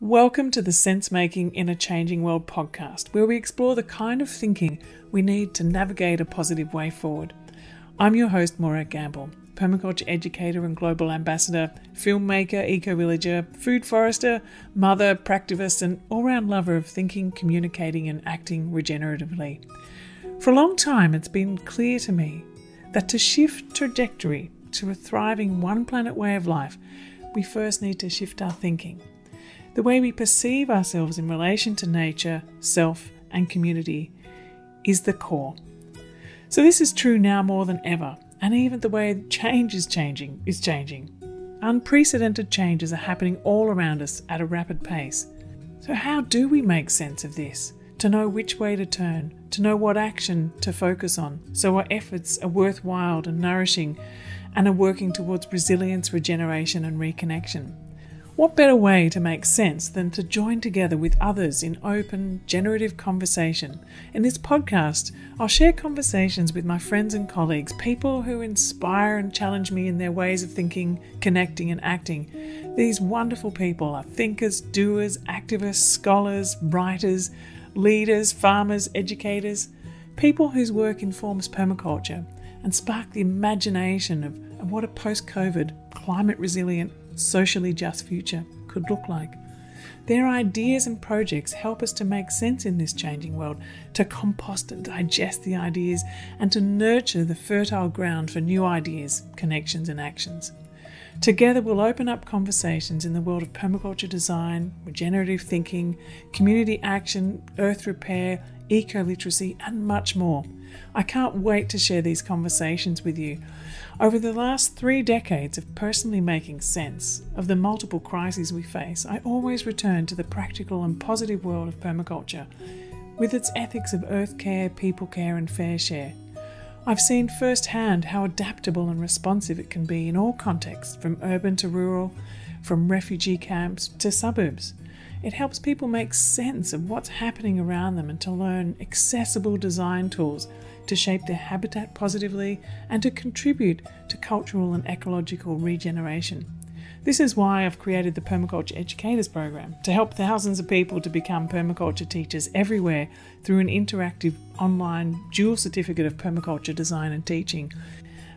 Welcome to the Sense Making in a Changing World podcast, where we explore the kind of thinking we need to navigate a positive way forward. I'm your host, Morag Gamble, permaculture educator and global ambassador, filmmaker, eco-villager, food forester, mother, practivist, and all-round lover of thinking, communicating, and acting regeneratively. For a long time, it's been clear to me that to shift trajectory to a thriving one-planet way of life, we first need to shift our thinking. The way we perceive ourselves in relation to nature, self, and community is the core. So this is true now more than ever, and even the way change is changing. Unprecedented changes are happening all around us at a rapid pace. So how do we make sense of this? To know which way to turn, to know what action to focus on, so our efforts are worthwhile and nourishing and are working towards resilience, regeneration, and reconnection. What better way to make sense than to join together with others in open, generative conversation? In this podcast, I'll share conversations with my friends and colleagues, people who inspire and challenge me in their ways of thinking, connecting, and acting. These wonderful people are thinkers, doers, activists, scholars, writers, leaders, farmers, educators, people whose work informs permaculture and spark the imagination of what a post-COVID, climate-resilient, socially just future could look like. Their ideas and projects help us to make sense in this changing world, to compost and digest the ideas, and to nurture the fertile ground for new ideas, connections, and actions. Together we'll open up conversations in the world of permaculture design, regenerative thinking, community action, earth repair, eco-literacy, and much more. I can't wait to share these conversations with you. Over the last 3 decades of personally making sense of the multiple crises we face, I always return to the practical and positive world of permaculture, with its ethics of earth care, people care, and fair share. I've seen firsthand how adaptable and responsive it can be in all contexts, from urban to rural, from refugee camps to suburbs. It helps people make sense of what's happening around them and to learn accessible design tools to shape their habitat positively and to contribute to cultural and ecological regeneration. This is why I've created the Permaculture Educators Program, to help thousands of people to become permaculture teachers everywhere through an interactive online dual certificate of permaculture design and teaching.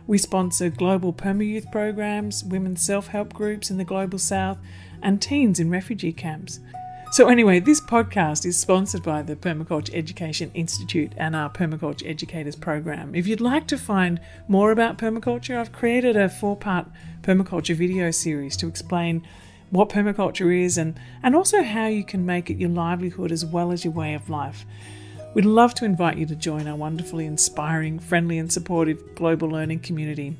We sponsor global perma-youth programs, women's self-help groups in the Global South, and teens in refugee camps. So anyway, this podcast is sponsored by the Permaculture Education Institute and our Permaculture Educators Program. If you'd like to find more about permaculture, I've created a 4-part permaculture video series to explain what permaculture is and also how you can make it your livelihood as well as your way of life. We'd love to invite you to join our wonderfully inspiring, friendly and supportive global learning community.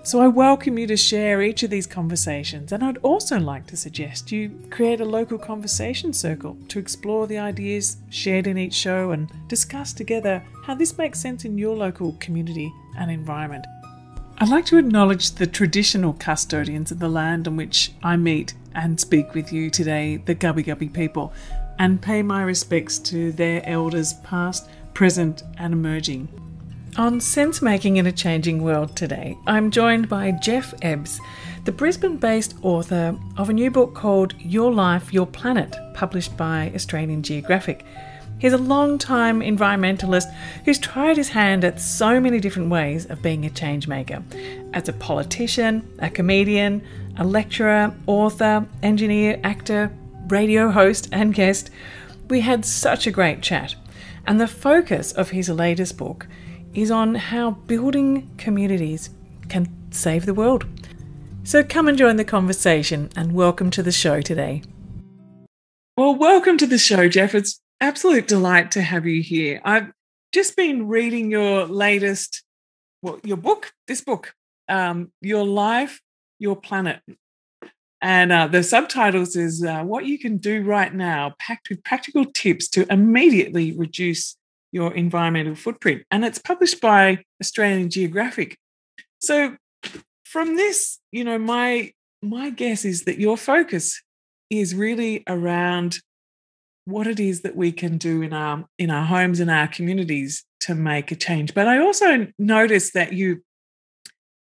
So I welcome you to share each of these conversations, and I'd also like to suggest you create a local conversation circle to explore the ideas shared in each show and discuss together how this makes sense in your local community and environment. I'd like to acknowledge the traditional custodians of the land on which I meet and speak with you today, the Gubbi Gubbi people, and pay my respects to their elders past, present and emerging. On Sense Making in a Changing World today, I'm joined by Geoff Ebbs, the Brisbane-based author of a new book called Your Life, Your Planet, published by Australian Geographic. He's a long-time environmentalist who's tried his hand at so many different ways of being a change maker. As a politician, a comedian, a lecturer, author, engineer, actor, radio host and guest, we had such a great chat. And the focus of his latest book is on how building communities can save the world. So come and join the conversation, and welcome to the show today. Well, welcome to the show, Geoff. It's an absolute delight to have you here. I've just been reading your latest, this book, Your Life, Your Planet. And the subtitles is What You Can Do Right Now, packed with practical tips to immediately reduce your environmental footprint. And it's published by Australian Geographic. So from this, my guess is that your focus is really around what it is that we can do in our homes and our communities to make a change. But I also noticed that you're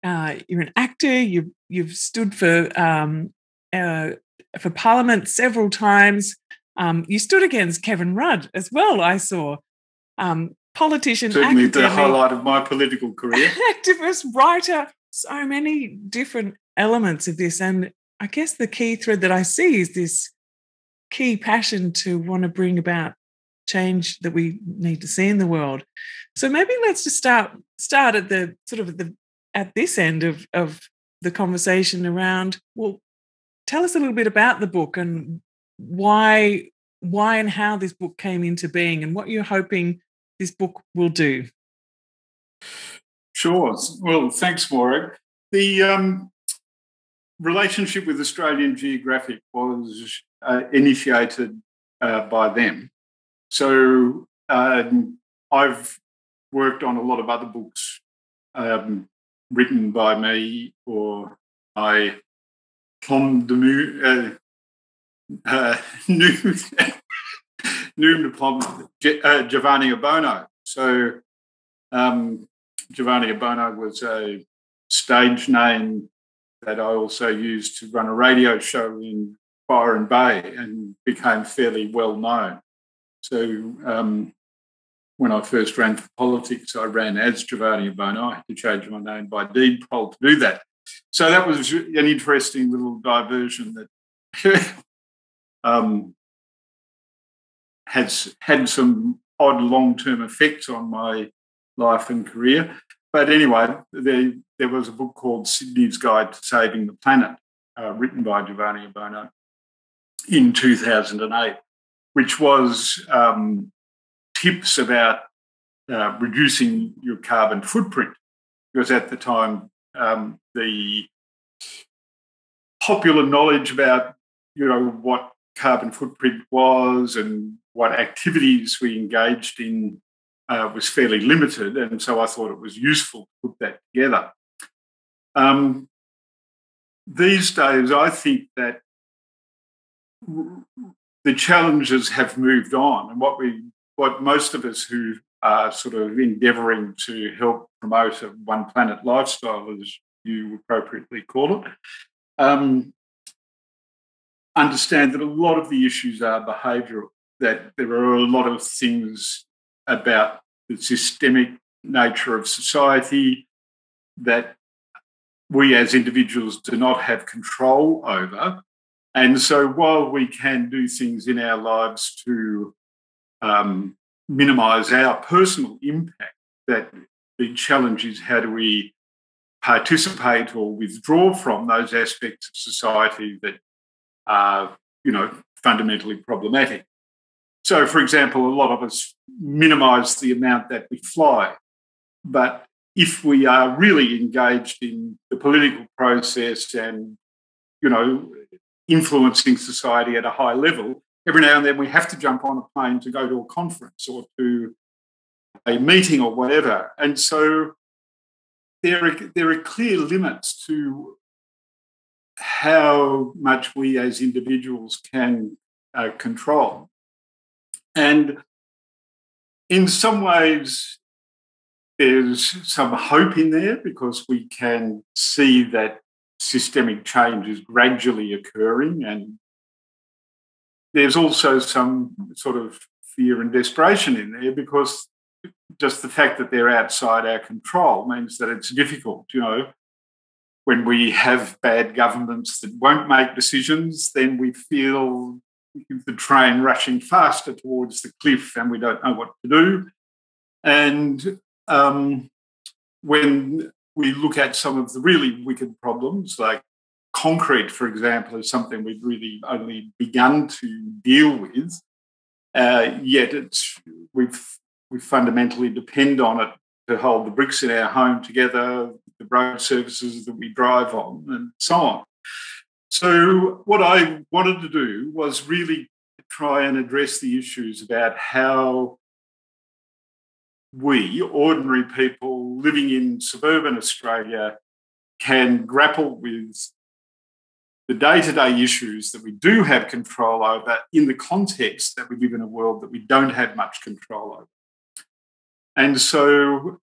an actor. You've stood for for Parliament several times. You stood against Kevin Rudd as well, I saw. Politician, certainly academic, the highlight of my political career. Activist, writer, so many different elements of this. And I guess the key thread that I see is this key passion to want to bring about change that we need to see in the world. So maybe let's just start at the sort of at this end of the conversation around, well, tell us a little bit about the book and why and how this book came into being and what you're hoping this book will do. Sure. Well, thanks, Morag. The relationship with Australian Geographic was initiated by them. So I've worked on a lot of other books written by me or by Tom Giovanni Abono. So Giovanni Abono was a stage name that I also used to run a radio show in Byron Bay and became fairly well known. So when I first ran for politics, I ran as Giovanni Abono. I had to change my name by deed poll to do that. So that was an interesting little diversion that has had some odd long-term effects on my life and career. But anyway, there was a book called Sydney's Guide to Saving the Planet, written by Giovanni Abono in 2008, which was tips about reducing your carbon footprint. Because at the time, the popular knowledge about, what carbon footprint was and what activities we engaged in was fairly limited, and so I thought it was useful to put that together. These days, I think that the challenges have moved on, and what most of us who are sort of endeavouring to help promote a one planet lifestyle, as you appropriately call it, understand that a lot of the issues are behavioural, that there are a lot of things about the systemic nature of society that we as individuals do not have control over. And so while we can do things in our lives to minimise our personal impact, that the challenge is how do we participate or withdraw from those aspects of society that are, fundamentally problematic. So, for example, a lot of us minimise the amount that we fly. But if we are really engaged in the political process and, influencing society at a high level, every now and then we have to jump on a plane to go to a conference or to a meeting or whatever. And so there are clear limits to how much we as individuals can control. And in some ways, there's some hope in there because we can see that systemic change is gradually occurring. And there's also some sort of fear and desperation in there because just the fact that they're outside our control means that it's difficult, When we have bad governments that won't make decisions, then we feel the train rushing faster towards the cliff and we don't know what to do. And when we look at some of the really wicked problems, like concrete, for example, is something we've really only begun to deal with, yet we fundamentally depend on it to hold the bricks in our home together, the road services that we drive on, and so on. So what I wanted to do was really try and address the issues about how we, ordinary people living in suburban Australia, can grapple with the day-to-day issues that we do have control over in the context that we live in a world that we don't have much control over. And so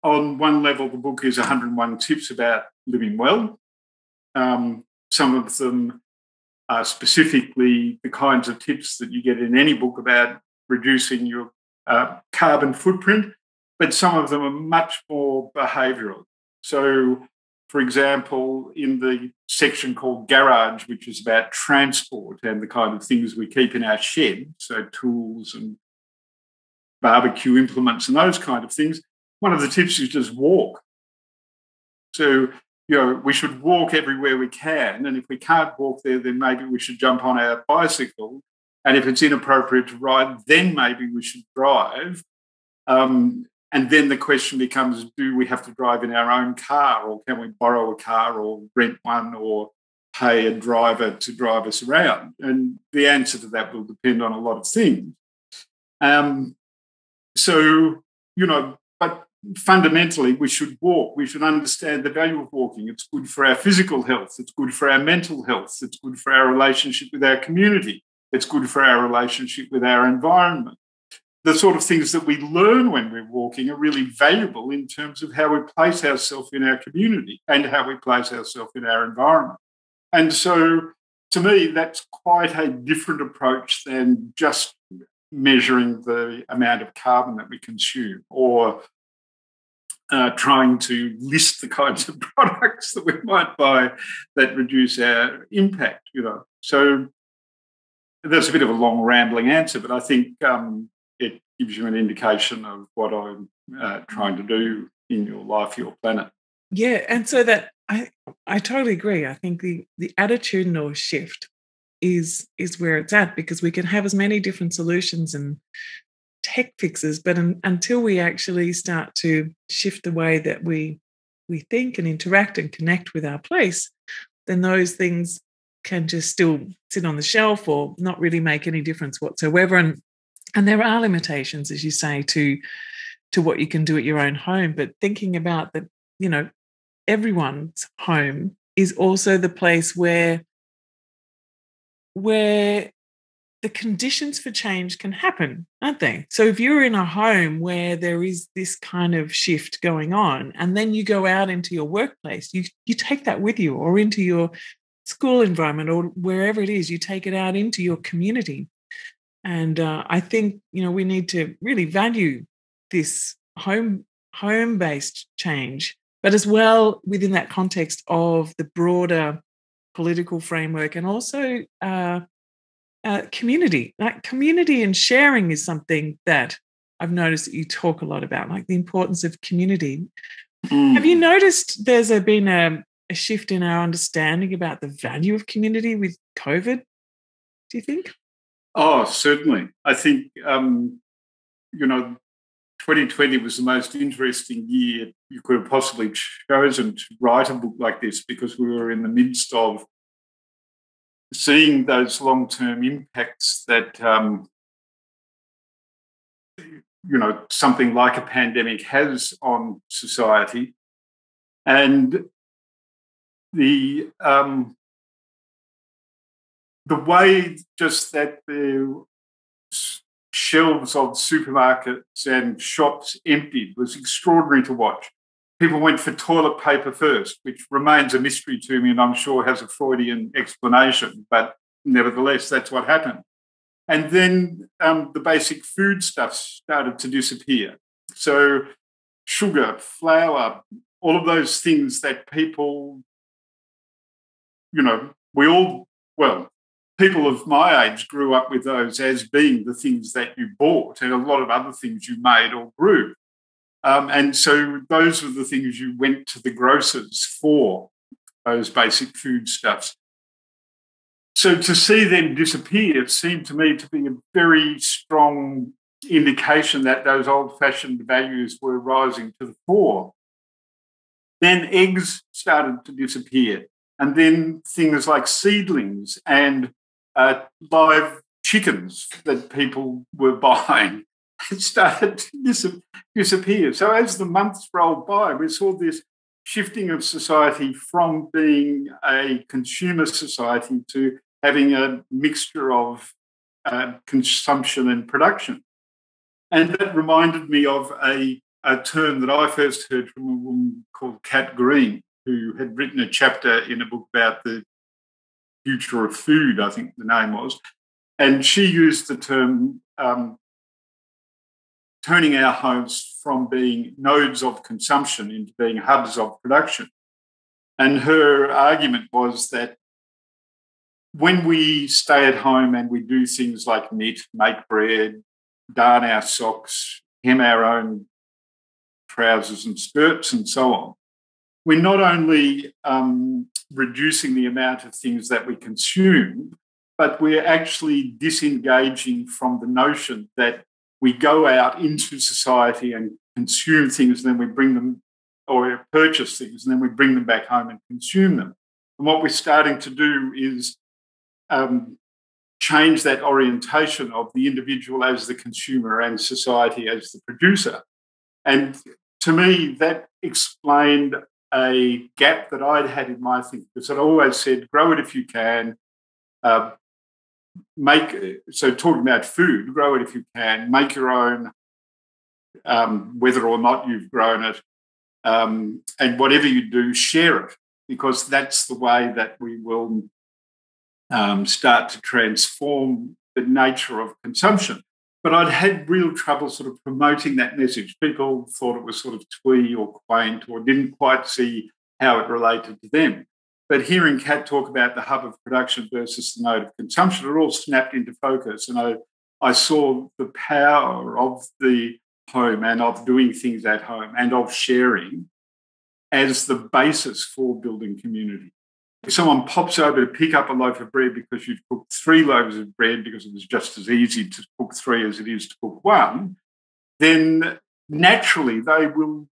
on one level, the book is 101 tips about living well. Some of them specifically the kinds of tips that you get in any book about reducing your carbon footprint, but some of them are much more behavioural. So, for example, in the section called Garage, which is about transport and the kind of things we keep in our shed, so tools and barbecue implements and those kind of things, one of the tips is just walk. So, we should walk everywhere we can, and if we can't walk there, then maybe we should jump on our bicycle. And if it's inappropriate to ride, then maybe we should drive. And then the question becomes, do we have to drive in our own car, or can we borrow a car or rent one or pay a driver to drive us around? And the answer to that will depend on a lot of things. But fundamentally, we should walk. We should understand the value of walking. It's good for our physical health. It's good for our mental health. It's good for our relationship with our community. It's good for our relationship with our environment. The sort of things that we learn when we're walking are really valuable in terms of how we place ourselves in our community and how we place ourselves in our environment. And so, to me, that's quite a different approach than just measuring the amount of carbon that we consume or trying to list the kinds of products that we might buy that reduce our impact, So that's a bit of a long, rambling answer, but I think it gives you an indication of what I'm trying to do in your life, your planet. Yeah, and so that I totally agree. I think the attitudinal shift is where it's at, because we can have as many different solutions and tech fixes, but until we actually start to shift the way that we think and interact and connect with our place, then those things can just still sit on the shelf or not really make any difference whatsoever. And there are limitations, as you say, to what you can do at your own home. But thinking about that, everyone's home is also the place where the conditions for change can happen, aren't they? So if you're in a home where there is this kind of shift going on, and then you go out into your workplace, you take that with you, or into your school environment, or wherever it is, you take it out into your community. And I think, we need to really value this home-based change, but as well within that context of the broader political framework, and also community. Like, community and sharing is something that I've noticed that you talk a lot about, like the importance of community. Have you noticed there's been a shift in our understanding about the value of community with COVID, do you think? Oh, certainly. I think, 2020 was the most interesting year you could have possibly chosen to write a book like this, because we were in the midst of seeing those long-term impacts that, something like a pandemic has on society. And the way just that the shelves of supermarkets and shops emptied was extraordinary to watch. People went for toilet paper first, which remains a mystery to me, and I'm sure has a Freudian explanation, but nevertheless, that's what happened. And then the basic foodstuffs started to disappear. So sugar, flour, all of those things that people, people of my age grew up with those as being the things that you bought, and a lot of other things you made or grew. And so those were the things you went to the grocers for, those basic foodstuffs. So to see them disappear seemed to me to be a very strong indication that those old-fashioned values were rising to the fore. Then eggs started to disappear, and then things like seedlings and live chickens that people were buying started to disappear. So as the months rolled by, we saw this shifting of society from being a consumer society to having a mixture of consumption and production. And that reminded me of a term that I first heard from a woman called Kat Green, who had written a chapter in a book about the Future of Food, I think the name was. And she used the term turning our homes from being nodes of consumption into being hubs of production. And her argument was that when we stay at home and we do things like knit, make bread, darn our socks, hem our own trousers and skirts and so on, we're not only reducing the amount of things that we consume, but we're actually disengaging from the notion that we go out into society and consume things and then we bring them, or purchase things and then we bring them back home and consume them. And what we're starting to do is change that orientation of the individual as the consumer and society as the producer. And to me, that explained a gap that I'd had in my thinking, because I'd always said, grow it if you can, so talking about food, grow it if you can, make your own, whether or not you've grown it, and whatever you do, share it, because that's the way that we will start to transform the nature of consumption. But I'd had real trouble sort of promoting that message. People thought it was sort of twee or quaint or didn't quite see how it related to them. But hearing Kat talk about the hub of production versus the node of consumption, it all snapped into focus. And I saw the power of the home and of doing things at home and of sharing as the basis for building community. If someone pops over to pick up a loaf of bread because you've cooked 3 loaves of bread because it was just as easy to cook 3 as it is to cook 1, then naturally they will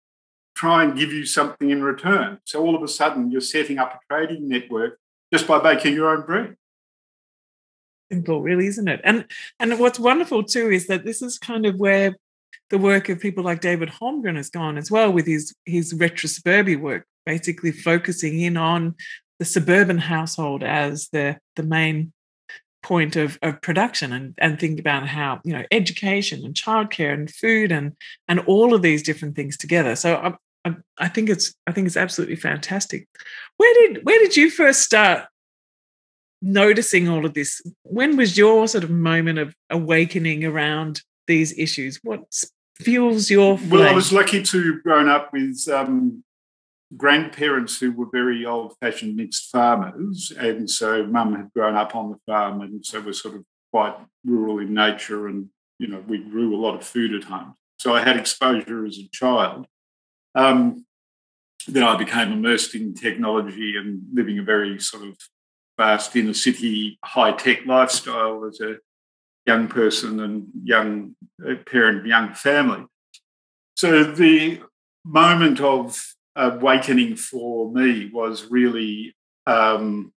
try and give you something in return. So all of a sudden you're setting up a trading network just by baking your own bread. Simple, really, isn't it? And what's wonderful too is that this is kind of where the work of people like David Holmgren has gone as well, with his retro-suburbia work, basically focusing in on the suburban household as the main point of production, and think about how, you know, education and childcare and food and all of these different things together. So I think it's absolutely fantastic. Where did you first start noticing all of this? When was your sort of moment of awakening around these issues? What fuels your flame? Well, I was lucky to have grown up with grandparents who were very old-fashioned mixed farmers, and so Mum had grown up on the farm, and so we're sort of quite rural in nature, and you know, we grew a lot of food at home. So I had exposure as a child. Then I became immersed in technology and living a very sort of fast inner city high-tech lifestyle as a young person and young parent of a young family. So the moment of awakening for me was really the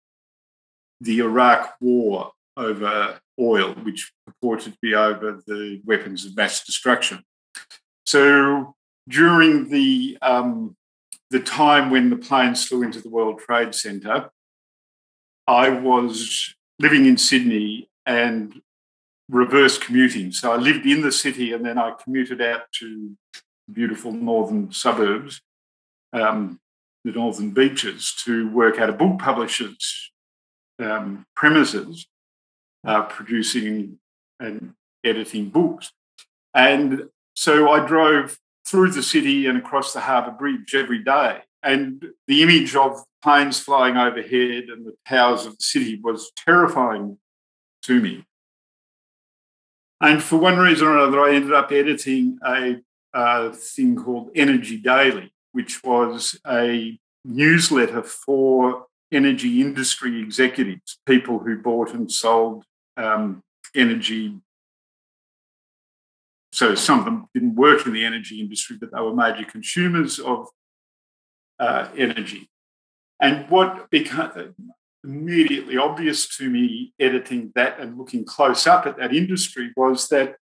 Iraq war over oil, which purported to be over the weapons of mass destruction. So during the time when the planes flew into the World Trade Center, I was living in Sydney and reverse commuting. So I lived in the city and then I commuted out to beautiful northern suburbs, the northern beaches, to work at a book publisher's premises, producing and editing books. And so I drove through the city and across the Harbour Bridge every day. And the image of planes flying overhead and the towers of the city was terrifying to me. And for one reason or another, I ended up editing a thing called Energy Daily, which was a newsletter for energy industry executives, people who bought and sold energy. So some of them didn't work in the energy industry, but they were major consumers of energy. And what became immediately obvious to me editing that and looking close up at that industry was that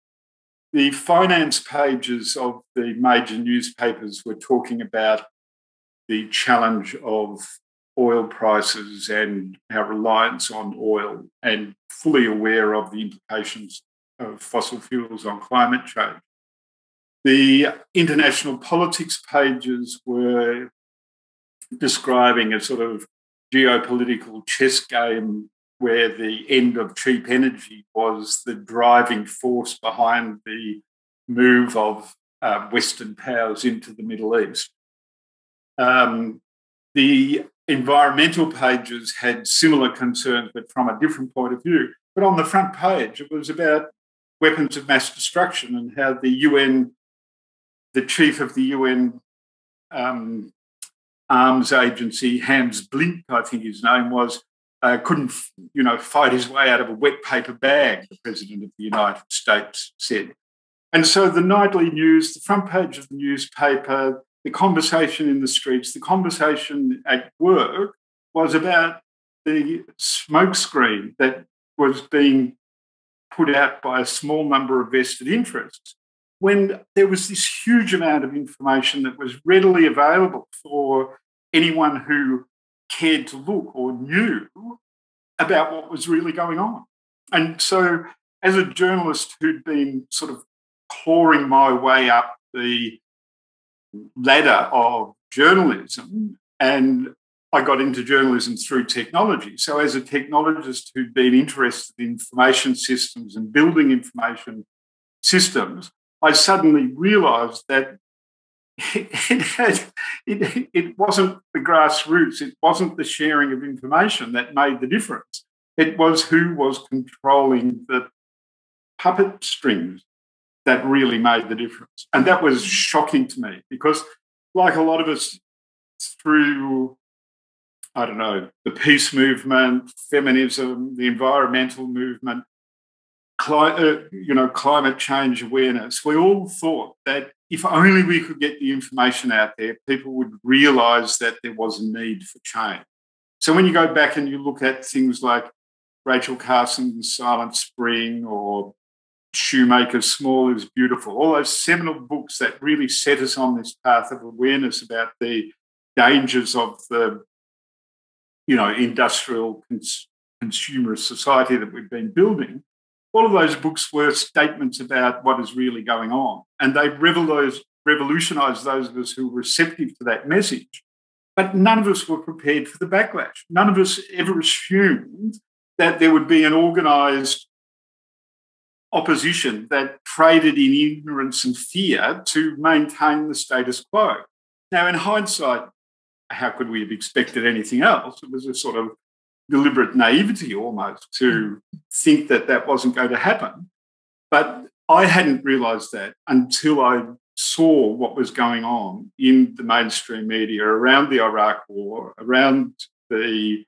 the finance pages of the major newspapers were talking about the challenge of oil prices and our reliance on oil, and fully aware of the implications of fossil fuels on climate change. The international politics pages were describing a sort of geopolitical chess game where the end of cheap energy was the driving force behind the move of Western powers into the Middle East. The environmental pages had similar concerns, but from a different point of view. But on the front page, it was about weapons of mass destruction and how the UN, the chief of the UN arms agency, Hans Blink, I think his name was, couldn't, fight his way out of a wet paper bag, the President of the United States said. And so the nightly news, the front page of the newspaper, the conversation in the streets, the conversation at work was about the smokescreen that was being put out by a small number of vested interests, when there was this huge amount of information that was readily available for anyone who cared to look or knew about what was really going on. And so as a journalist who'd been sort of clawing my way up the ladder of journalism, and I got into journalism through technology. So as a technologist who'd been interested in information systems and building information systems, I suddenly realised that it wasn't the grassroots, it wasn't the sharing of information that made the difference. It was who was controlling the puppet strings that really made the difference. And that was shocking to me because, like a lot of us, through, the peace movement, feminism, the environmental movement, climate change awareness, we all thought that if only we could get the information out there, people would realise that there was a need for change. So when you go back and you look at things like Rachel Carson's Silent Spring or Shoemaker's Small is Beautiful, all those seminal books that really set us on this path of awareness about the dangers of the, industrial consumerist society that we've been building, all of those books were statements about what is really going on. And they revolutionised those of us who were receptive to that message. But none of us were prepared for the backlash. None of us ever assumed that there would be an organised opposition that traded in ignorance and fear to maintain the status quo. Now, in hindsight, how could we have expected anything else? It was a sort of deliberate naivety almost to think that that wasn't going to happen. But I hadn't realised that until I saw what was going on in the mainstream media around the Iraq War, around the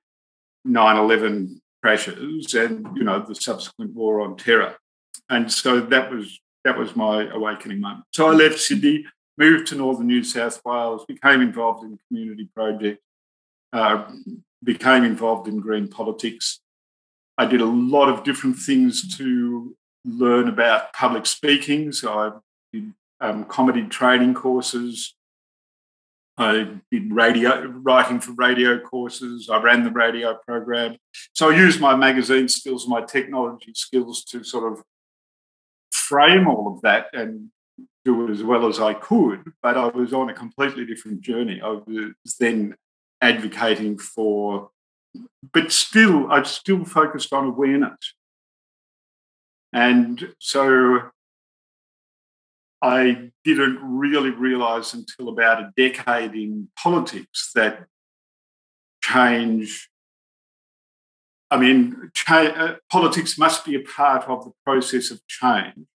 9/11 crashes and, the subsequent war on terror. And so that was my awakening moment. So I left Sydney, moved to northern New South Wales, became involved in community projects, became involved in green politics. I did a lot of different things to learn about public speaking. So I did comedy training courses. I did writing for radio courses. I ran the radio program. So I used my magazine skills, my technology skills to sort of frame all of that and do it as well as I could. But I was on a completely different journey. I was then advocating for, but I still focused on awareness. And so I didn't really realise until about a decade in politics that politics must be a part of the process of change.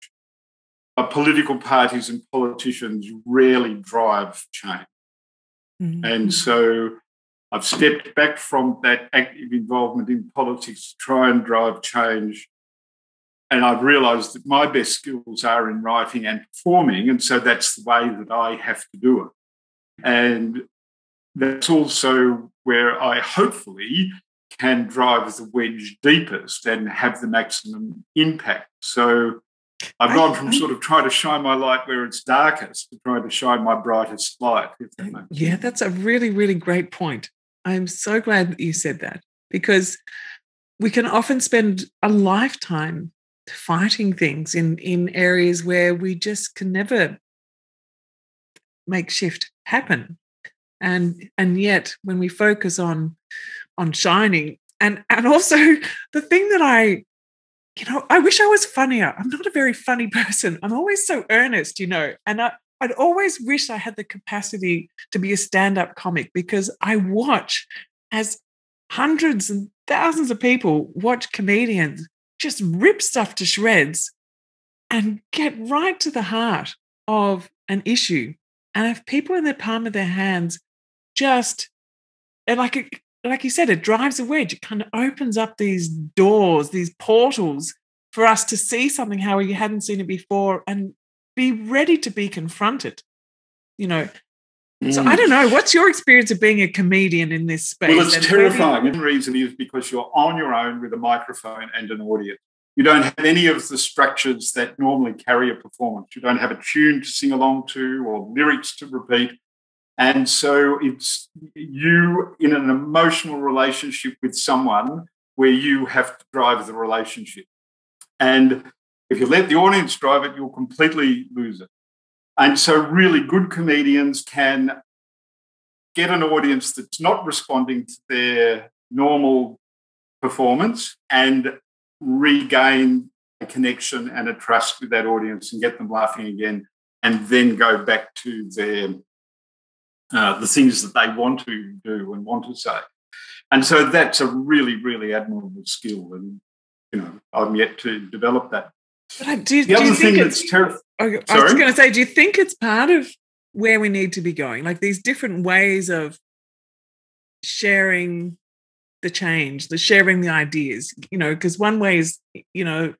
But political parties and politicians rarely drive change. Mm-hmm. And so I've stepped back from that active involvement in politics to try and drive change. And I've realised that my best skills are in writing and performing, and so that's the way that I have to do it. And that's also where I hopefully can drive the wedge deepest and have the maximum impact. So I've gone from sort of trying to shine my light where it's darkest to trying to shine my brightest light. Yeah, that's a really, really great point. I'm so glad that you said that, because we can often spend a lifetime fighting things in areas where we just can never make shift happen. And yet when we focus on shining And also the thing that I wish I was funnier. I'm not a very funny person. I'm always so earnest, and I'd always wish I had the capacity to be a stand-up comic, because I watch as hundreds and thousands of people watch comedians just rip stuff to shreds and get right to the heart of an issue. And if people in the palm of their hands just, and like you said, it drives a wedge. It kind of opens up these doors, these portals for us to see something how we hadn't seen it before and be ready to be confronted, So I don't know. What's your experience of being a comedian in this space? Well, it's terrifying. And the reason is because you're on your own with a microphone and an audience. You don't have any of the structures that normally carry a performance. You don't have a tune to sing along to or lyrics to repeat. And so it's you in an emotional relationship with someone where you have to drive the relationship. And if you let the audience drive it, you'll completely lose it. And so really good comedians can get an audience that's not responding to their normal performance and regain a connection and a trust with that audience and get them laughing again, and then go back to their the things that they want to do and want to say. And so that's a really, really admirable skill, and I'm yet to develop that. But the other thing that's terrifying. I was going to say, do you think it's part of where we need to be going? Like these different ways of sharing the change, sharing the ideas, because one way is, I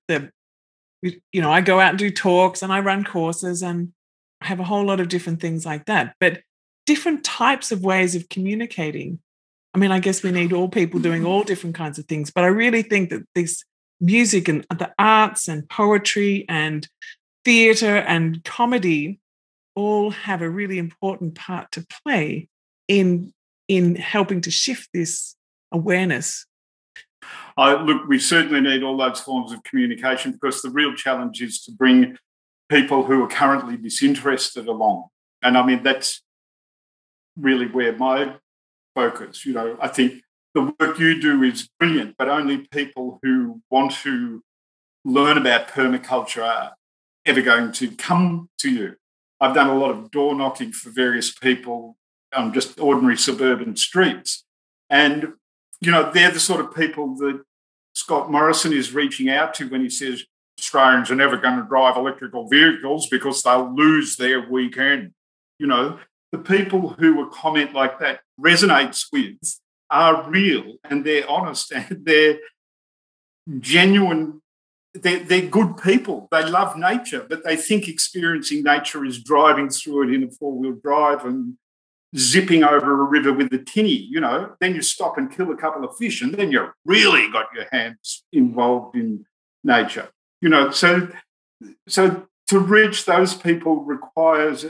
go out and do talks and I run courses and I have a whole lot of different things like that. But different types of ways of communicating. I mean, I guess we need all people doing all different kinds of things, but I really think that this music and the arts and poetry and theatre and comedy all have a really important part to play in helping to shift this awareness. Look, we certainly need all those forms of communication, because the real challenge is to bring people who are currently disinterested along. And I mean, that's really where my focus, I think the work you do is brilliant, but only people who want to learn about permaculture are ever going to come to you. I've done a lot of door knocking for various people on just ordinary suburban streets. And, they're the sort of people that Scott Morrison is reaching out to when he says Australians are never going to drive electrical vehicles because they'll lose their weekend. The people who a comment like that resonates with are real, and they're honest, and they're genuine. They're good people. They love nature, but they think experiencing nature is driving through it in a four-wheel drive and zipping over a river with a tinny. Then you stop and kill a couple of fish, and then you've really got your hands involved in nature. So to reach those people requires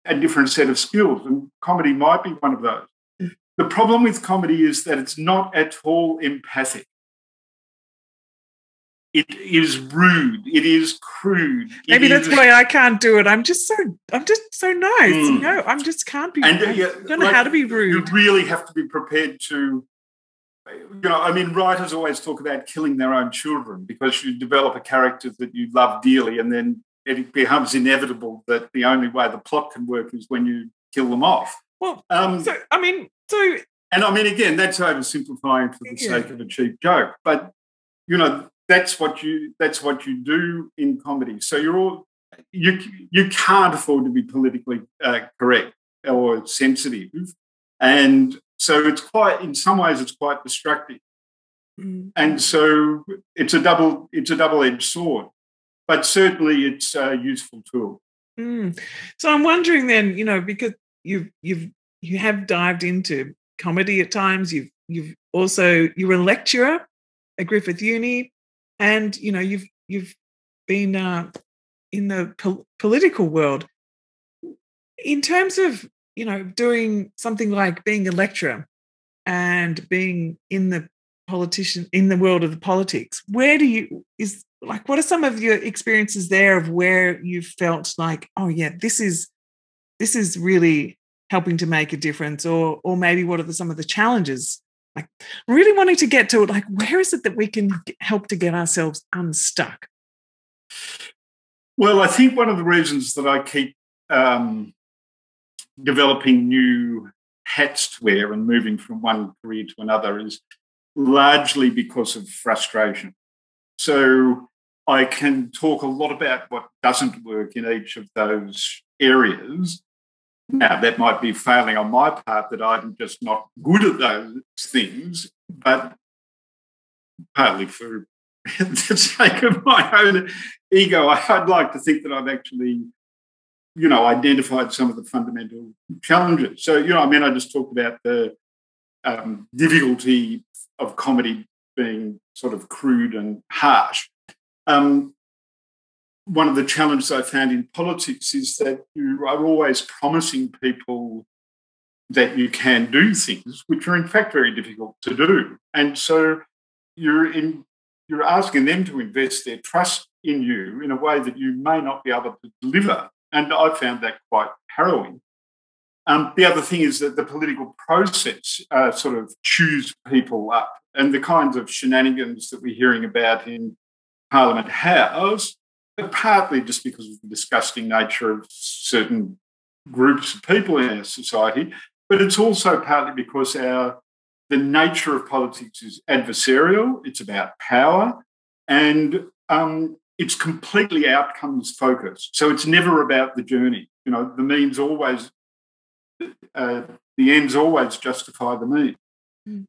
a different set of skills, and comedy might be one of those. The problem with comedy is that it's not at all empathic. It is rude. It is crude. Maybe that's why I can't do it. I'm just so nice. I just can't be. And I don't know how to be rude. You really have to be prepared to. Writers always talk about killing their own children, because you develop a character that you love dearly, and then it becomes inevitable that the only way the plot can work is when you kill them off. Well, again, that's oversimplifying for the sake of a cheap joke, but that's what you do in comedy. So you can't afford to be politically correct or sensitive, and so in some ways it's quite destructive. And so it's a double-edged sword, but certainly it's a useful tool. So I'm wondering then, because you have dived into comedy at times. You're a lecturer at Griffith Uni, and you've been in the political world. In terms of doing something like being a lecturer and being in the world of the politics, what are some of your experiences there of where you felt like, oh yeah, this is really helping to make a difference, or maybe what are some of the challenges like really wanting to get to it, like where is it that we can help to get ourselves unstuck? Well, I think one of the reasons that I keep developing new hats to wear and moving from one career to another is largely because of frustration. So I can talk a lot about what doesn't work in each of those areas. Now, that might be failing on my part, that I'm just not good at those things, but partly for the sake of my own ego, I'd like to think that I've actually, identified some of the fundamental challenges. So, I just talked about the difficulty of comedy being sort of crude and harsh. One of the challenges I found in politics is that you are always promising people that you can do things, which are in fact very difficult to do. And so you're asking them to invest their trust in you in a way that you may not be able to deliver. And I found that quite harrowing. The other thing is that the political process sort of chews people up, and the kinds of shenanigans that we're hearing about in Parliament House are partly just because of the disgusting nature of certain groups of people in our society, but it's also partly because the nature of politics is adversarial, it's about power, and it's completely outcomes focused. So it's never about the journey. The means always, the ends always justify the means.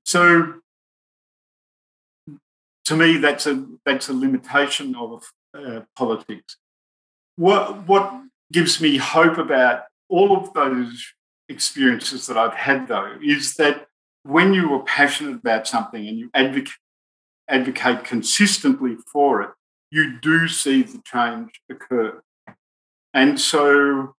So to me, that's a limitation of politics. What gives me hope about all of those experiences that I've had, though, is that when you are passionate about something and you advocate consistently for it, you do see the change occur. And so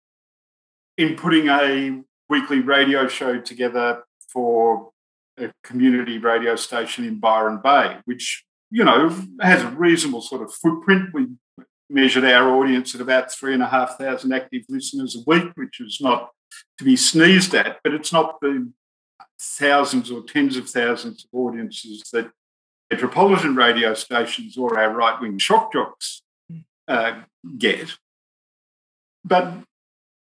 in putting a weekly radio show together for a community radio station in Byron Bay, which, has a reasonable sort of footprint. We measured our audience at about 3,500 active listeners a week, which is not to be sneezed at, but it's not the thousands or tens of thousands of audiences that metropolitan radio stations or our right-wing shock jocks get. But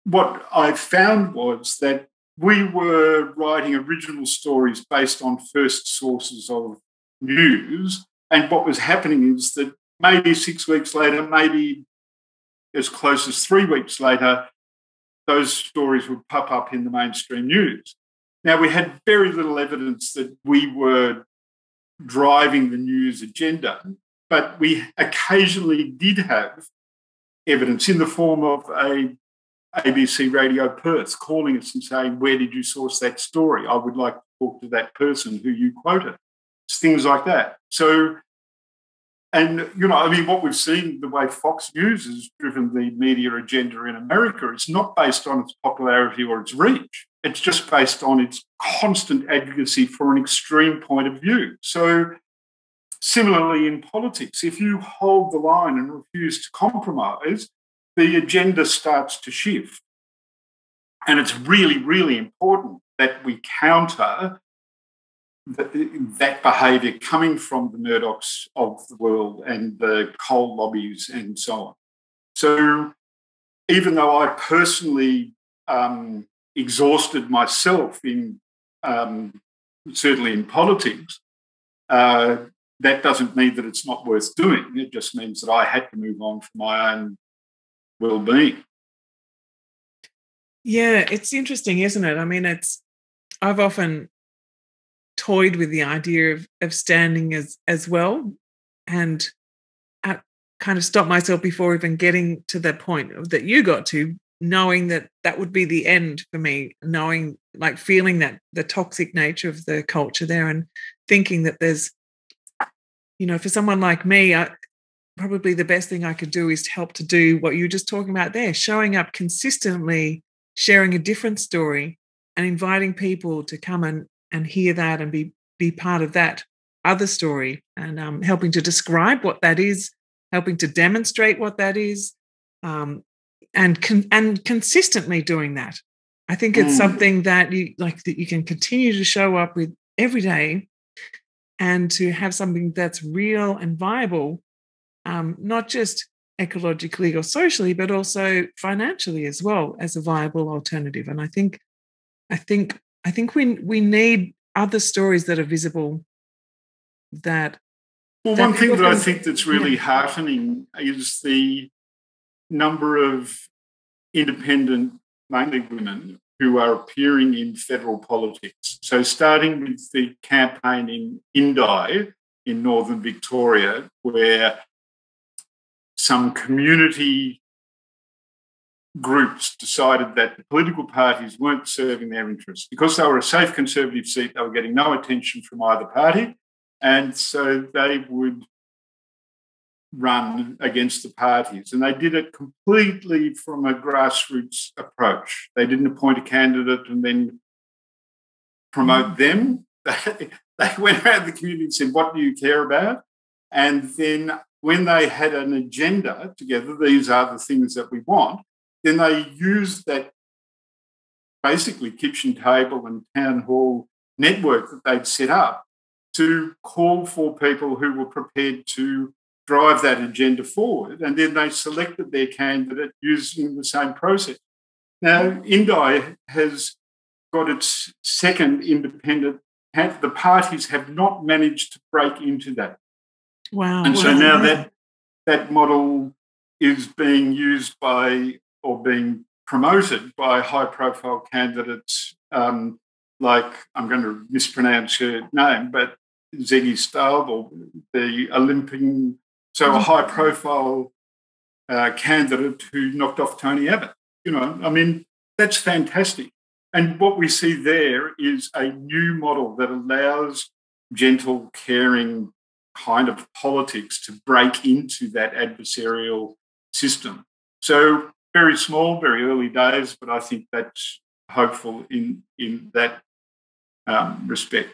what I found was that we were writing original stories based on first sources of news, and what was happening is that maybe 6 weeks later, maybe as close as 3 weeks later, those stories would pop up in the mainstream news. Now, we had very little evidence that we were driving the news agenda, but we occasionally did have evidence in the form of a ABC Radio Perth calling us and saying, where did you source that story? I would like to talk to that person who you quoted. It's things like that. So, and, what we've seen, the way Fox News has driven the media agenda in America, it's not based on its popularity or its reach. It's just based on its constant advocacy for an extreme point of view. So similarly in politics, if you hold the line and refuse to compromise, the agenda starts to shift. And it's really, really important that we counter that behaviour coming from the Murdochs of the world and the coal lobbies and so on. So even though I personally exhausted myself in certainly in politics, that doesn't mean that it's not worth doing. It just means that I had to move on for my own well-being. Yeah, it's interesting, isn't it? I've often toyed with the idea of standing as well, and I kind of stopped myself before even getting to the point that you got to, knowing that would be the end for me, feeling that the toxic nature of the culture there, and thinking that there's, for someone like me, probably the best thing I could do is to help to do what you were just talking about there, showing up consistently, sharing a different story and inviting people to come and hear that and be part of that other story, and helping to describe what that is, helping to demonstrate what that is, and consistently doing that. I think it's something that you can continue to show up with every day, and to have something that's real and viable, not just ecologically or socially, but also financially as well as a viable alternative. And I think we need other stories that are visible. One thing that I think that's really heartening is the number of independent, mainly women, who are appearing in federal politics. So starting with the campaign in Indi in northern Victoria, where some community groups decided that the political parties weren't serving their interests. Because they were a safe Conservative seat, they were getting no attention from either party, and so they would run against the parties. And they did it completely from a grassroots approach. They didn't appoint a candidate and then promote them. They went around the community and said, what do you care about? And then when they had an agenda together, these are the things that we want, then they used that basically kitchen table and town hall network that they'd set up to call for people who were prepared to drive that agenda forward. And then they selected their candidate using the same process. Now, Indi has got its second independent. The parties have not managed to break into that. Wow. And so now that model is being used by or being promoted by high-profile candidates like, I'm going to mispronounce her name, but Ziggy Staub, or the Olympian, so a high-profile candidate who knocked off Tony Abbott. I mean, that's fantastic. And what we see there is a new model that allows gentle, caring kind of politics to break into that adversarial system. So very small, very early days, but I think that's hopeful in that respect.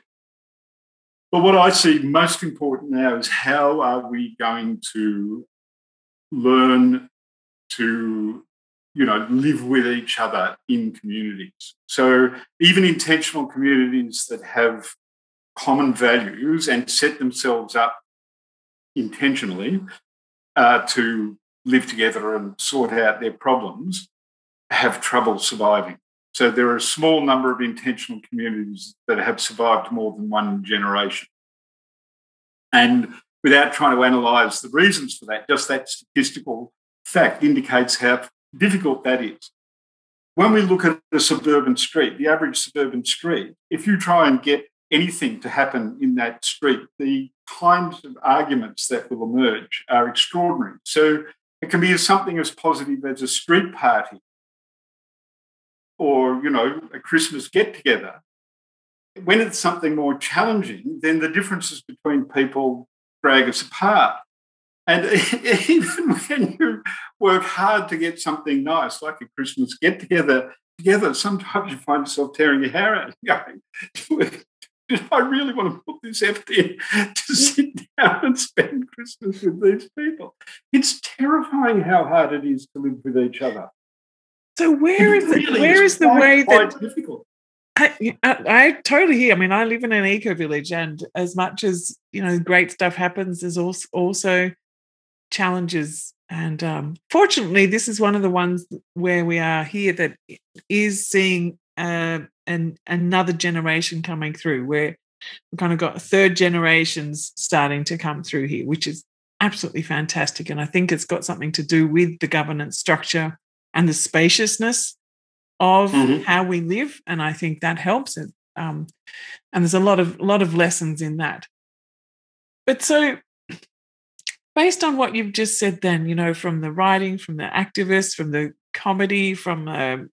But what I see most important now is how are we going to learn to live with each other in communities. So even intentional communities that have common values and set themselves up intentionally to live together and sort out their problems have trouble surviving. So there are a small number of intentional communities that have survived more than one generation. And without trying to analyse the reasons for that, just that statistical fact indicates how difficult that is. When we look at a suburban street, the average suburban street, if you try and get anything to happen in that street, the kinds of arguments that will emerge are extraordinary. So it can be something as positive as a street party or, a Christmas get-together. When it's something more challenging, then the differences between people drag us apart. And even when you work hard to get something nice, like a Christmas get-together, sometimes you find yourself tearing your hair out and going, do I really want to put this effort in to sit down and spend Christmas with these people? It's terrifying how hard it is to live with each other. So where is the way that... difficult. I totally hear. I mean, I live in an eco-village, and as much as, great stuff happens, there's also challenges. And fortunately, this is one of the ones where we are here that is seeing another generation coming through, where we've kind of got third generations starting to come through here, which is absolutely fantastic. And I think it's got something to do with the governance structure and the spaciousness of how we live, and I think that helps. And there's a lot of lessons in that. But so, based on what you've just said, then from the writing, from the activists, from the comedy, from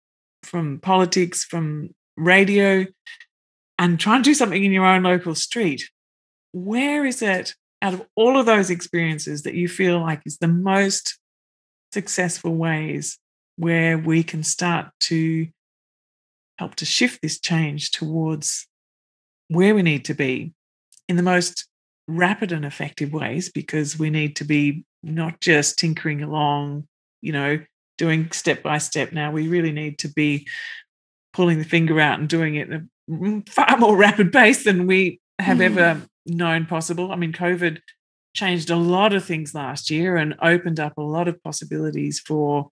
politics, from radio, and trying to do something in your own local street, where is it out of all of those experiences that you feel like is the most successful ways where we can start to help to shift this change towards where we need to be in the most rapid and effective ways? Because we need to be not just tinkering along, doing step by step. Now we really need to be pulling the finger out and doing it at a far more rapid pace than we have ever known possible. I mean, COVID changed a lot of things last year and opened up a lot of possibilities for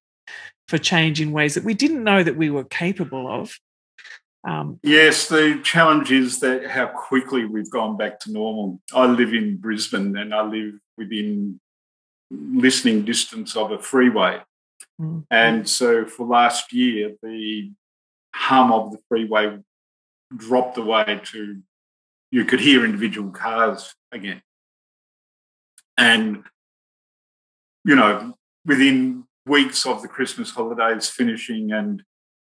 change in ways that we didn't know that we were capable of. Yes, the challenge is that how quickly we've gone back to normal. I live in Brisbane and I live within listening distance of a freeway. Mm-hmm. And so for last year, the hum of the freeway dropped away to you could hear individual cars again. And, you know, within weeks of the Christmas holidays finishing and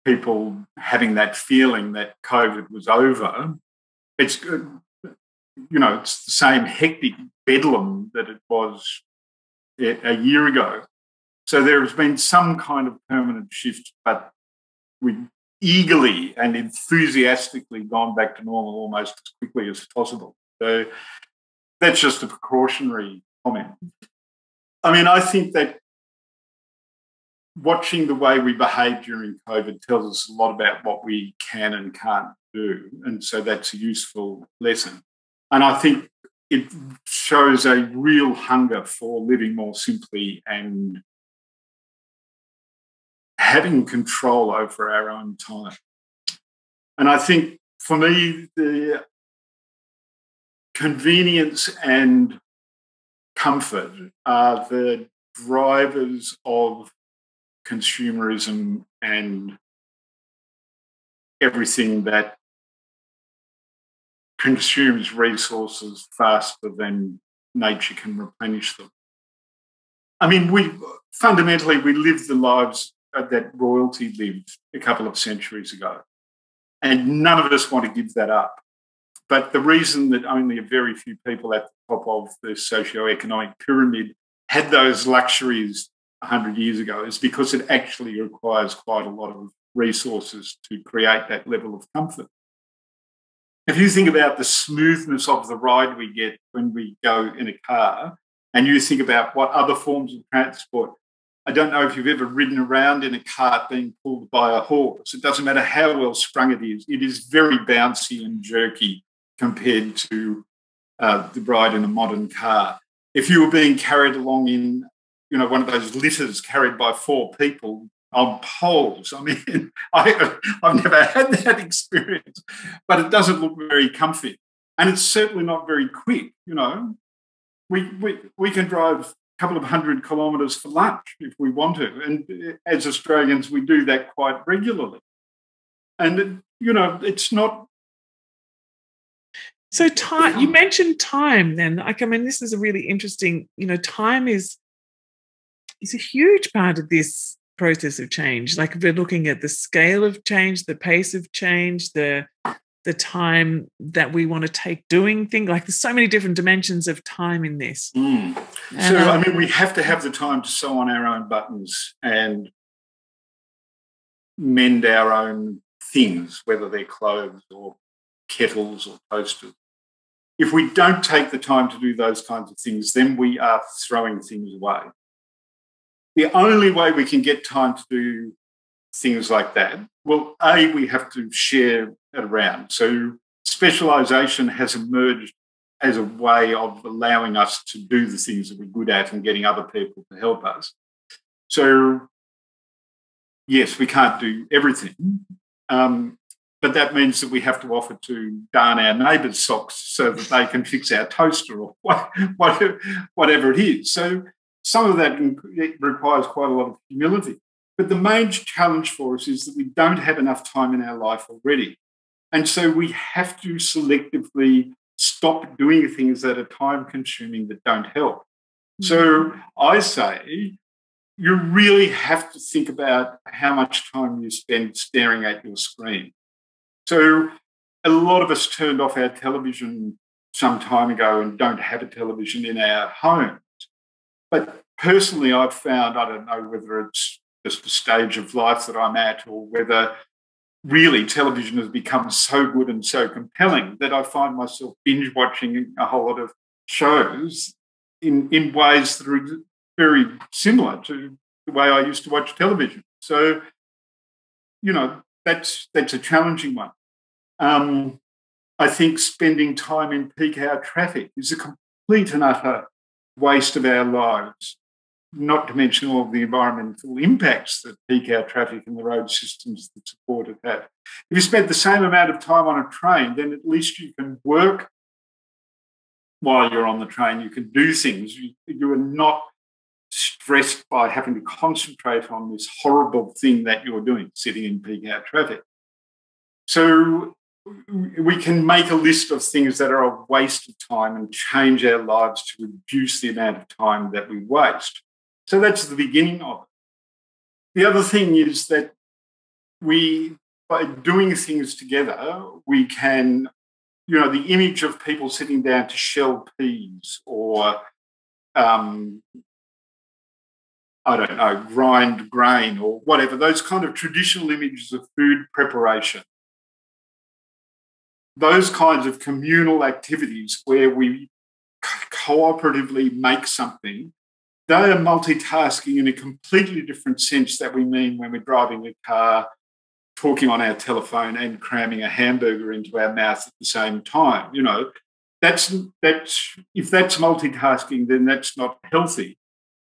people having that feeling that COVID was over, it's, you know, it's the same hectic bedlam that it was a year ago. So there has been some kind of permanent shift, but we've eagerly and enthusiastically gone back to normal almost as quickly as possible. So that's just a precautionary comment. I mean, I think that watching the way we behave during COVID tells us a lot about what we can and can't do. And so that's a useful lesson. And I think it shows a real hunger for living more simply and having control over our own time. And I think for me, the convenience and comfort are the drivers of consumerism and everything that consumes resources faster than nature can replenish them. I mean, we live the lives that royalty lived a couple of centuries ago, and none of us want to give that up. But the reason that only a very few people at the top of the socioeconomic pyramid had those luxuries 100 years ago is because it actually requires quite a lot of resources to create that level of comfort. If you think about the smoothness of the ride we get when we go in a car, and you think about what other forms of transport, I don't know if you've ever ridden around in a cart being pulled by a horse. It doesn't matter how well sprung it is very bouncy and jerky compared to the ride in a modern car. If you were being carried along in, you know, one of those litters carried by 4 people on poles, I mean, I've never had that experience, but it doesn't look very comfy. And it's certainly not very quick, you know. We can drive a couple of 100 kilometres for lunch if we want to. And as Australians, we do that quite regularly. And, you know, it's not... So time, you mentioned time then. Like, I mean, this is a really interesting, you know, time is a huge part of this process of change. Like, if we're looking at the scale of change, the pace of change, the time that we want to take doing things, like there's so many different dimensions of time in this. So, I mean, we have to have the time to sew on our own buttons and mend our own things, whether they're clothes or kettles or toasters. If we don't take the time to do those kinds of things, then we are throwing things away. The only way we can get time to do things like that, well, A, we have to share it around. So specialisation has emerged as a way of allowing us to do the things that we're good at and getting other people to help us. So, yes, we can't do everything, but that means that we have to offer to darn our neighbour's socks so that they can fix our toaster or whatever it is. So some of that requires quite a lot of humility. But the main challenge for us is that we don't have enough time in our life already. And so we have to selectively stop doing things that are time-consuming that don't help. Mm-hmm. So I say you really have to think about how much time you spend staring at your screen. So a lot of us turned off our television some time ago and don't have a television in our homes. But personally, I've found, I don't know whether it's just the stage of life that I'm at or whether really television has become so good and so compelling that I find myself binge watching a whole lot of shows in ways that are very similar to the way I used to watch television. So, you know, that's a challenging one. I think spending time in peak hour traffic is a complete and utter waste of our lives, not to mention all of the environmental impacts that peak hour traffic and the road systems that support it have. If you spend the same amount of time on a train, then at least you can work while you're on the train. You can do things. You are not stressed by having to concentrate on this horrible thing that you're doing, sitting in peak hour traffic. So we can make a list of things that are a waste of time and change our lives to reduce the amount of time that we waste. So that's the beginning of it. The other thing is that by doing things together, we can, the image of people sitting down to shell peas or, grind grain or whatever, those kind of traditional images of food preparation, those kinds of communal activities where we cooperatively make something, they are multitasking in a completely different sense that we mean when we're driving a car, talking on our telephone and cramming a hamburger into our mouth at the same time. That's if that's multitasking, then that's not healthy.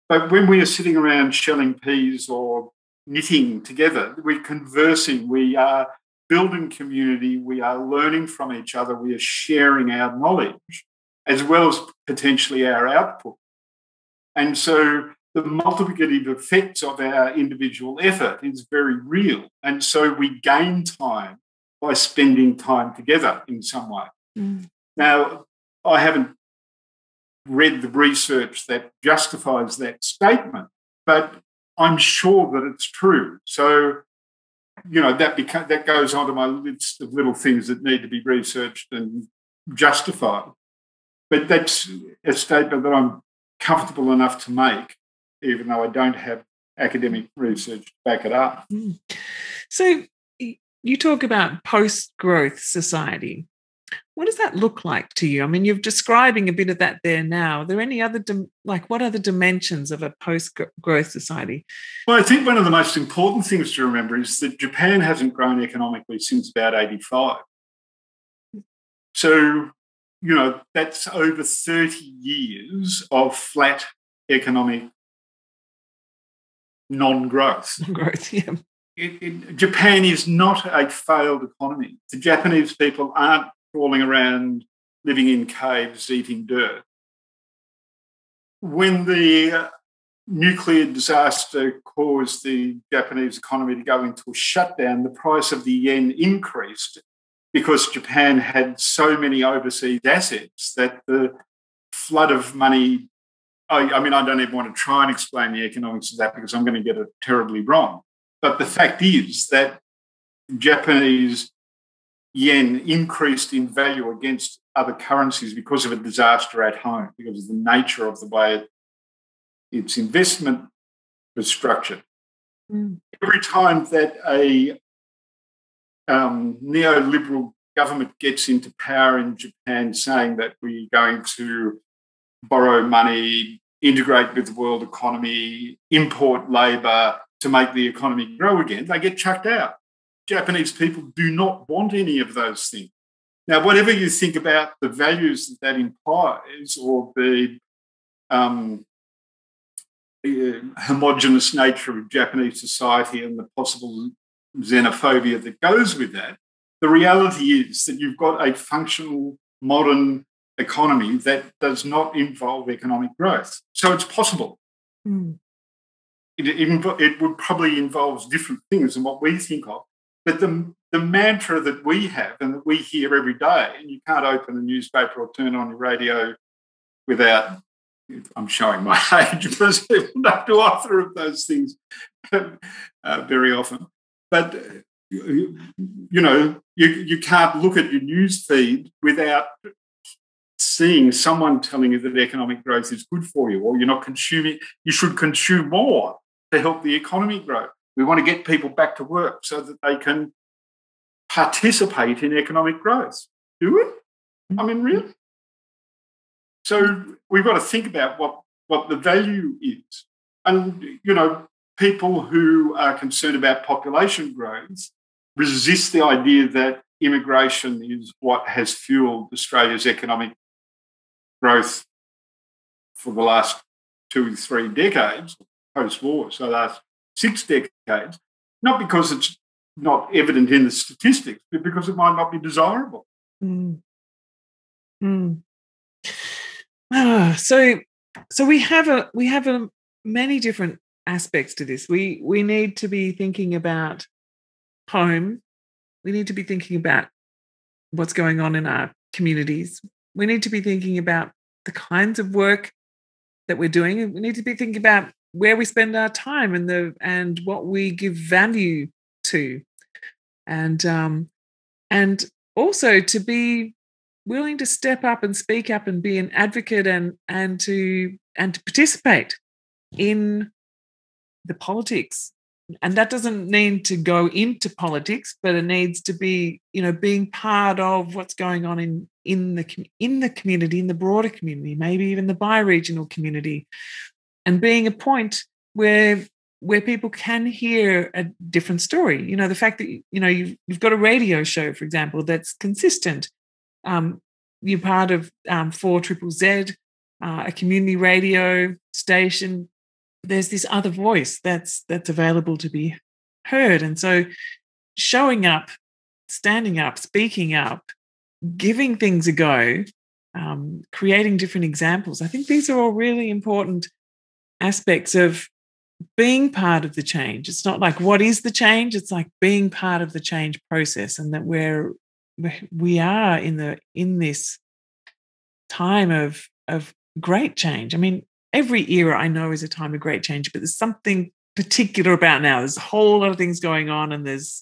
But when we are sitting around shelling peas or knitting together, we're conversing, we are building community, we are learning from each other, we are sharing our knowledge as well as potentially our output. And so the multiplicative effects of our individual effort is very real. And so we gain time by spending time together in some way. Mm. Now, I haven't read the research that justifies that statement, but I'm sure that it's true. So, that goes onto my list of little things that need to be researched and justified. But that's a statement that I'm comfortable enough to make, even though I don't have academic research to back it up. So you talk about post-growth society. What does that look like to you? I mean, you're describing a bit of that there now. Are there any other, what are the dimensions of a post-growth society? Well, I think one of the most important things to remember is that Japan hasn't grown economically since about 85. So, that's over 30 years of flat economic non-growth. Growth, yeah. Japan is not a failed economy. The Japanese people aren't crawling around, living in caves, eating dirt. When the nuclear disaster caused the Japanese economy to go into a shutdown, the price of the yen increased because Japan had so many overseas assets that the flood of money, I don't even want to try and explain the economics of that because I'm going to get it terribly wrong. But the fact is that Japanese yen increased in value against other currencies because of a disaster at home, because of the nature of the way its investment was structured. Mm. Every time that a neoliberal government gets into power in Japan saying that we're going to borrow money, integrate with the world economy, import labour to make the economy grow again, they get chucked out. Japanese people do not want any of those things. Now, whatever you think about the values that implies or the homogenous nature of Japanese society and the possible xenophobia that goes with that, the reality is that you've got a functional modern economy that does not involve economic growth. So it's possible. Mm. It would probably involve different things than what we think of. But the mantra that we have and that we hear every day, and you can't open a newspaper or turn on your radio without, I'm showing my age because people don't do either of those things very often. But, you can't look at your news feed without seeing someone telling you that economic growth is good for you or you're not consuming, you should consume more to help the economy grow. We want to get people back to work so that they can participate in economic growth. Do it? I mean, really? So we've got to think about what the value is. And, people who are concerned about population growth resist the idea that immigration is what has fueled Australia's economic growth for the last 2 or 3 decades, post-war, so the last 6 decades, not because it's not evident in the statistics, but because it might not be desirable. Mm. Mm. So we have many different aspects to this. We need to be thinking about home. We need to be thinking about what's going on in our communities. We need to be thinking about the kinds of work that we're doing. We need to be thinking about where we spend our time and what we give value to, and also to be willing to step up and speak up and be an advocate and to participate in the politics. And that doesn't need to go into politics, but it needs to be, being part of what's going on in the community, in the broader community, maybe even the bi-regional community, and being a point where people can hear a different story. The fact that you've got a radio show, for example, that's consistent. You're part of 4ZZZ, a community radio station. There's this other voice that's available to be heard. And so showing up, standing up, speaking up, giving things a go, creating different examples. I think these are all really important aspects of being part of the change. It's not like what is the change, it's like being part of the change process, and that we are in this time of great change. I mean, every era I know is a time of great change, but there's something particular about now. There's a whole lot of things going on, and there's,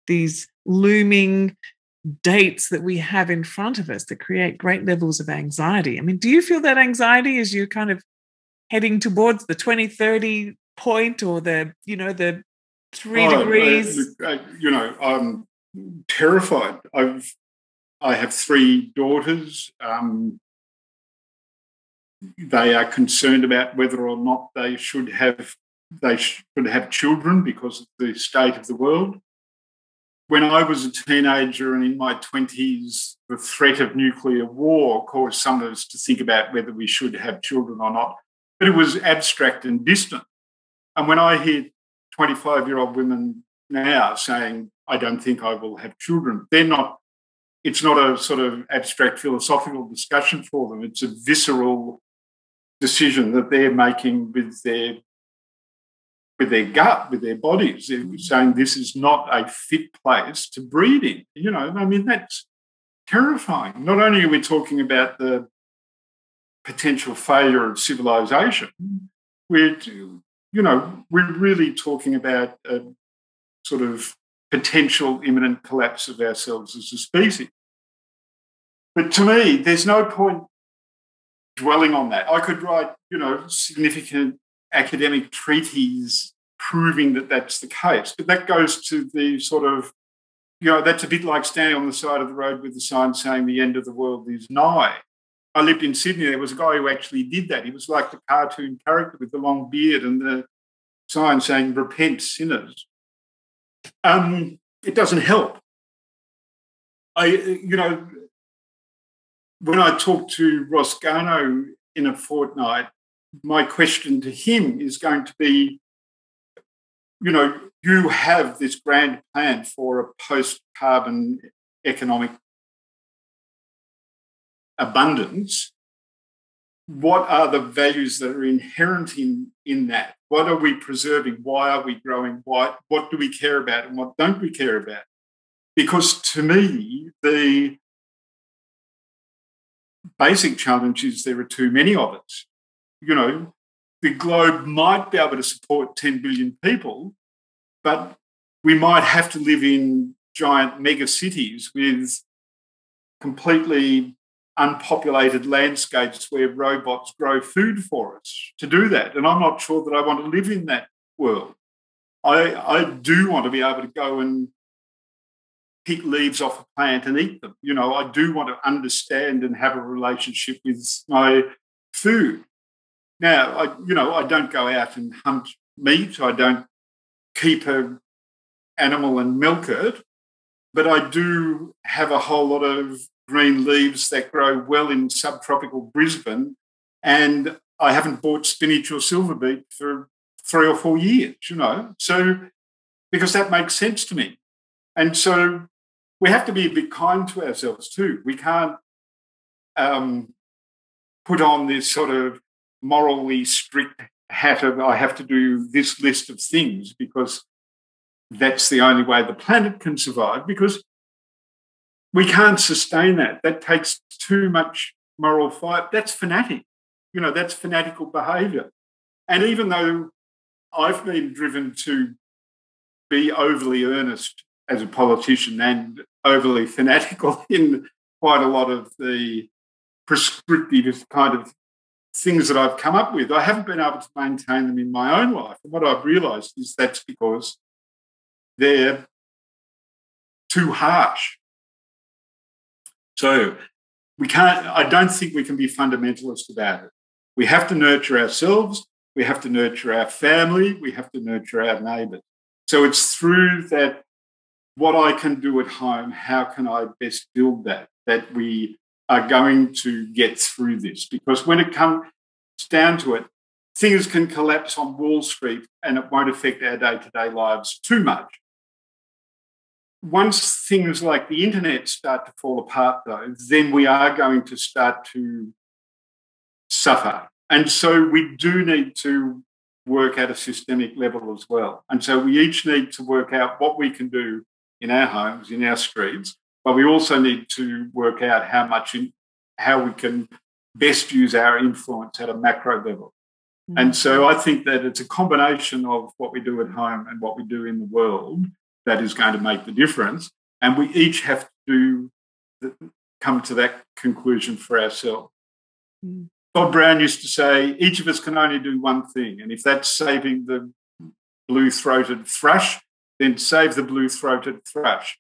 these looming dates that we have in front of us that create great levels of anxiety. I mean, do you feel that anxiety as you're kind of heading towards the 2030 point, or the 3 degrees? I'm terrified. I have 3 daughters. They are concerned about whether or not they should have children because of the state of the world. When I was a teenager and in my 20s, the threat of nuclear war caused some of us to think about whether we should have children or not. But it was abstract and distant. And when I hear 25-year-old women now saying, I don't think I will have children, it's not a sort of abstract philosophical discussion for them. It's a visceral decision that they're making with their gut, with their bodies. They're saying this is not a fit place to breed in. I mean, that's terrifying. Not only are we talking about the potential failure of civilization, we're really talking about a sort of potential imminent collapse of ourselves as a species. But to me, there's no point dwelling on that. I could write, significant academic treatises proving that that's the case, but that goes to the sort of, that's a bit like standing on the side of the road with a sign saying the end of the world is nigh. I lived in Sydney. There was a guy who actually did that. He was like the cartoon character with the long beard and the sign saying, repent, sinners. It doesn't help. When I talk to Ross Garno in a fortnight, my question to him is going to be, you have this grand plan for a post-carbon economic abundance. What are the values that are inherent in that? What are we preserving? Why are we growing? What do we care about and what don't we care about? Because to me, the basic challenge is there are too many of us. The globe might be able to support 10 billion people, but we might have to live in giant mega cities with completely unpopulated landscapes where robots grow food for us to do that. And I'm not sure that I want to live in that world. I do want to be able to go and pick leaves off a plant and eat them. I do want to understand and have a relationship with my food. Now, I don't go out and hunt meat. I don't keep an animal and milk it. but I do have a whole lot of green leaves that grow well in subtropical Brisbane, and I haven't bought spinach or silver beet for 3 or 4 years, So, because that makes sense to me. And so we have to be a bit kind to ourselves too. We can't put on this sort of morally strict hat of I have to do this list of things because that's the only way the planet can survive, because we can't sustain that. That takes too much moral fight. That's fanatic. That's fanatical behaviour. And even though I've been driven to be overly earnest as a politician and overly fanatical in quite a lot of the prescriptive kind of things that I've come up with, I haven't been able to maintain them in my own life. And what I've realised is that's because they're too harsh. So I don't think we can be fundamentalist about it. We have to nurture ourselves, we have to nurture our family, we have to nurture our neighbours. So it's through that, what I can do at home, how can I best build that we are going to get through this. Because when it comes down to it, things can collapse on Wall Street and it won't affect our day-to-day lives too much. Once things like the internet start to fall apart, though, then we are going to start to suffer. And so we do need to work at a systemic level as well. And so we each need to work out what we can do in our homes, in our streets, but we also need to work out how we can best use our influence at a macro level. Mm-hmm. And so I think that it's a combination of what we do at home and what we do in the world that is going to make the difference. And we each have to come to that conclusion for ourselves. Mm. Bob Brown used to say, each of us can only do one thing. And if that's saving the blue-throated thrush, then save the blue-throated thrush.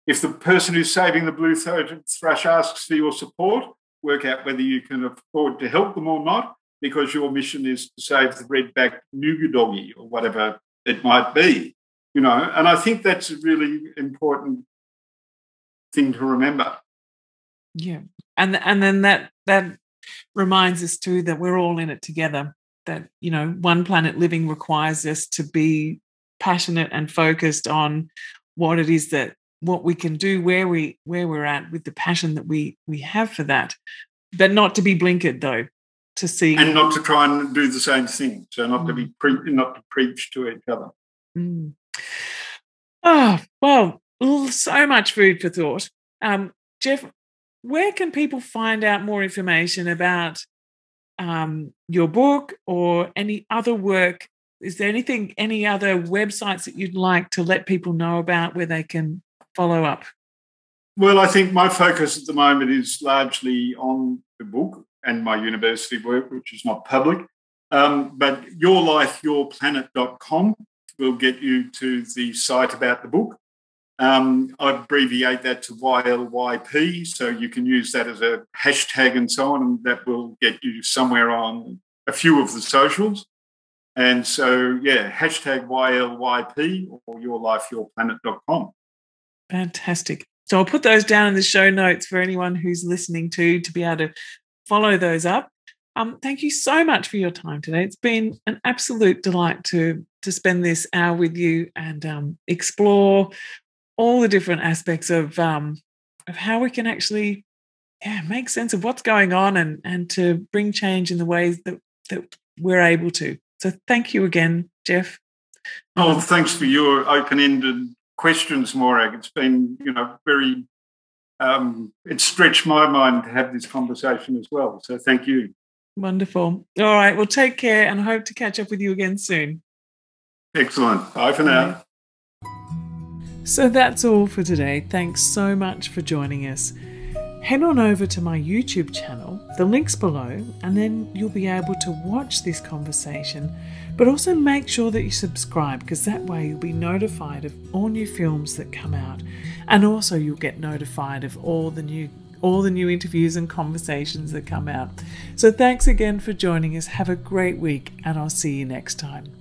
If the person who's saving the blue-throated thrush asks for your support, work out whether you can afford to help them or not, because your mission is to save the red-backed nougat doggy or whatever it might be. And I think that's a really important thing to remember. Yeah. And then that reminds us too that we're all in it together, that, One Planet Living requires us to be passionate and focused on what it is what we can do, where we're at with the passion that we have for that, but not to be blinkered though, to see, and not to try and do the same thing. So not to be not to preach to each other. Mm. Oh well, so much food for thought. Geoff, where can people find out more information about your book or any other work? Is there any other websites that you'd like to let people know about where they can follow up? Well, I think my focus at the moment is largely on the book and my university work, which is not public. But yourlifeyourplanet.com will get you to the site about the book. I abbreviate that to YLYP, so you can use that as a hashtag and so on, and that will get you somewhere on a few of the socials. And so, hashtag YLYP or yourlifeyourplanet.com. Fantastic. So I'll put those down in the show notes for anyone who's listening to be able to follow those up. Thank you so much for your time today. It's been an absolute delight to spend this hour with you and explore all the different aspects of how we can actually make sense of what's going on and to bring change in the ways that we're able to. So thank you again, Geoff. Oh, thanks for your open-ended questions, Morag. It's been, very, it stretched my mind to have this conversation as well. So thank you. Wonderful. All right. Well, take care and I hope to catch up with you again soon. Excellent. Bye for now. So that's all for today. Thanks so much for joining us. Head on over to my YouTube channel, the link's below, and then you'll be able to watch this conversation, but also make sure that you subscribe, because that way you'll be notified of all new films that come out, and also you'll get notified of all the new interviews and conversations that come out. So thanks again for joining us. Have a great week, and I'll see you next time.